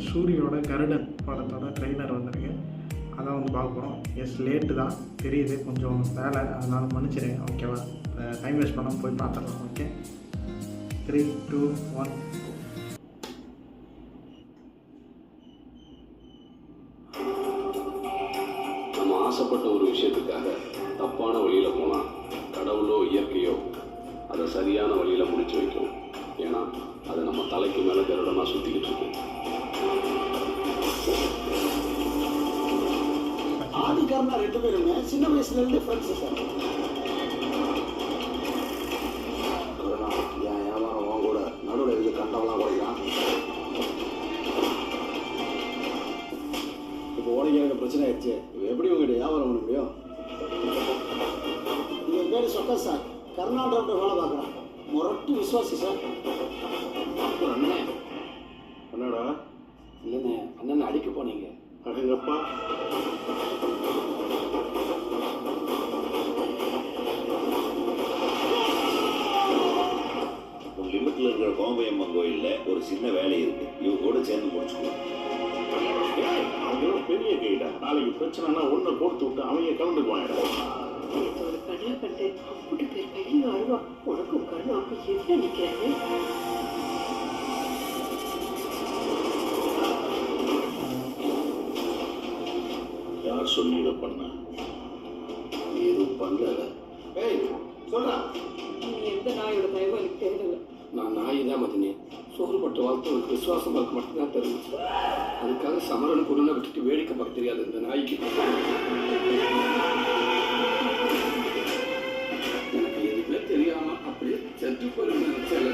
சூரியோட கருடன் படத்தோட ட்ரெய்லர் வந்திருக்கு. அதான் வந்து பார்க்க போகிறோம். எஸ், லேட்டு தான் தெரியுது, கொஞ்சம் வேலை, அதனால் மன்னிச்சிடுங்க. ஓகேவா? டைம் வேஸ்ட் பண்ணாமல் போய் பார்த்துடலாம். ஓகே, 3, 2, 1. நம்ம ஆசைப்பட்ட ஒரு விஷயத்துக்காக தப்பான வழியில் போனால் கடவுளோ இயற்கையோ அதை சரியான வழியில் முடிச்சு வைக்கும். ஏன்னா அது நம்ம தலைக்கு மேலே கருடமாக சுற்றிக்கிட்டு இருக்கு. ஆதிக்காரனா 2 பேருமே சின்ன வயசுலேருந்து ஃப்ரெண்ட்ஸு சார். என் வியாபாரம் உன் கூட நடுவில் இருந்து கண்டவெல்லாம் குறைக்கலாம். இப்போ ஓடிக்க எனக்கு பிரச்சனை ஆயிடுச்சு. இப்போ எப்படி உங்கள்கிட்ட வியாபாரம் பண்ண முடியும்? என் பேர் சொக்கா சார். கர்நாடகாவில் வேலை பார்க்குறேன். முரட்டு விசுவாசி சார். அண்ணன் என்னடா? இல்லைண்ணே, அண்ணன் அடிக்க போனீங்க. அடங்கப்பா. லிமிட்ல இருக்கிற கோம்பையம்மன் கோயில்ல ஒரு சின்ன வேலை இருக்கு. இவங்க கூட சேர்ந்து முடிச்சுக்கணும். அவங்களும் பெரிய கைடா. நாளைக்கு பிரச்சனைனா ஒன்றை கொடுத்து விட்டு அவங்க கலந்துக்குவாங்க. ஒரு கண்ணா கண்டு அப்படி பேர் கையில் அழுவா. உனக்கு கண்ணு அப்படி எதிர நிற்கிறாரு. யார் சொல்லி இதை பண்ண? எதுவும் பண்ணல. ஏய் சொல்றா. நீ எந்த நாயோட தயவும் எனக்கு தெரியல. நான் நாய் தான் மதினே. சோறு பட்டு வாழ்த்தவனுக்கு விசுவாசம் பார்க்க மட்டும்தான் தெரிஞ்சு. அதுக்காக சமரன் கொடுனை விட்டுட்டு வேடிக்கை பார்க்க தெரியாது இந்த நாய்க்கு. எனக்கு எதுவுமே தெரியாம அப்படியே செத்து போயிருந்த நினைச்சேன்.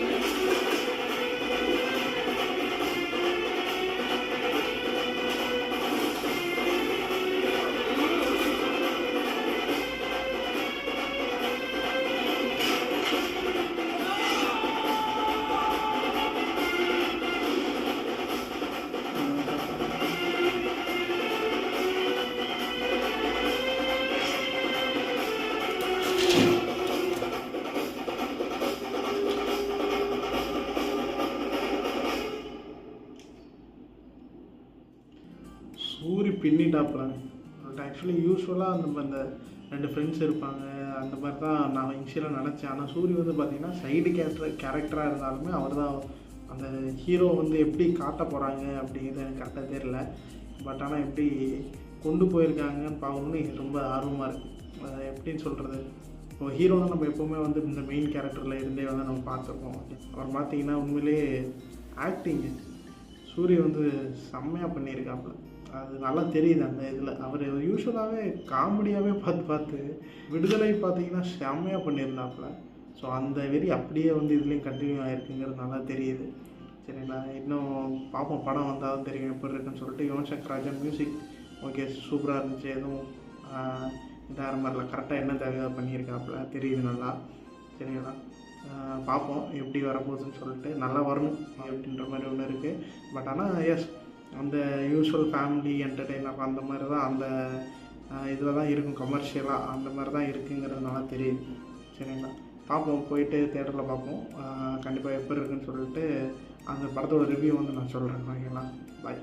சூரி பின்னிட்டாப்புல. ஆக்சுவலி யூஸ்வலாக அந்த 2 ஃப்ரெண்ட்ஸ் இருப்பாங்க, அந்த மாதிரி தான் நான் இனிஷியலாக நினச்சேன். ஆனால் சூரி வந்து பார்த்திங்கன்னா சைடு கேரக்டராக இருந்தாலுமே அவர் தான் அந்த ஹீரோ வந்து எப்படி காட்ட போகிறாங்க அப்படிங்கிறது எனக்கு கரெக்டாக தெரியல. பட் ஆனால் எப்படி கொண்டு போயிருக்காங்கன்னு பார்க்கணுன்னு ரொம்ப ஆர்வமாக இருக்குது. எப்படின்னு சொல்கிறது, இப்போ ஹீரோனா நம்ம எப்போவுமே வந்து இந்த மெயின் கேரக்டரில் இருந்தே வந்து நம்ம பார்த்துருப்போம். அவர் பார்த்திங்கன்னா உண்மையிலே ஆக்டிங்கு சூரிய வந்து செம்மையாக பண்ணியிருக்காப்புல. அது நல்லா தெரியுது அந்த இதில். அவர் யூஸ்வலாகவே காமெடியாகவே பார்த்து விடுதலை பார்த்திங்கன்னா செம்மையாக பண்ணியிருந்தாப்புல. ஸோ அந்த வெறி அப்படியே வந்து இதுலேயும் கண்டினியூ ஆகிருக்குங்கிறது நல்லா தெரியுது. சரிங்களா? இன்னும் பார்ப்போம், படம் வந்தாலும் தெரியும் எப்படி இருக்குன்னு சொல்லிட்டு. யுவன் சங்கர் ராஜா மியூசிக் ஓகே சூப்பராக இருந்துச்சு. எதுவும் இதாக மாதிரில கரெக்டாக என்ன தேவையோ பண்ணியிருக்காப்புல தெரியுது நல்லா. சரிங்களா? பார்ப்போம் எப்படி வரப்போகுதுன்னு சொல்லிட்டு. நல்லா வரணும் அப்படின்ற மாதிரி ஒன்று இருக்குது. பட் ஆனால் எஸ், அந்த யூஸ்வல் ஃபேமிலி என்டர்டெய்னர் அந்த மாதிரி தான் அந்த இதில் தான் இருக்கும், கமர்ஷியலாக அந்த மாதிரி தான் இருக்குங்கிறது நல்லா தெரியுது. சரிங்களா? பார்ப்போம், போயிட்டு தேட்டரில் பார்ப்போம். கண்டிப்பாக எப்படி இருக்குன்னு சொல்லிட்டு அந்த படத்தோட ரிவ்யூ வந்து நான் சொல்கிறேன். ஓகேங்களா? பாய்.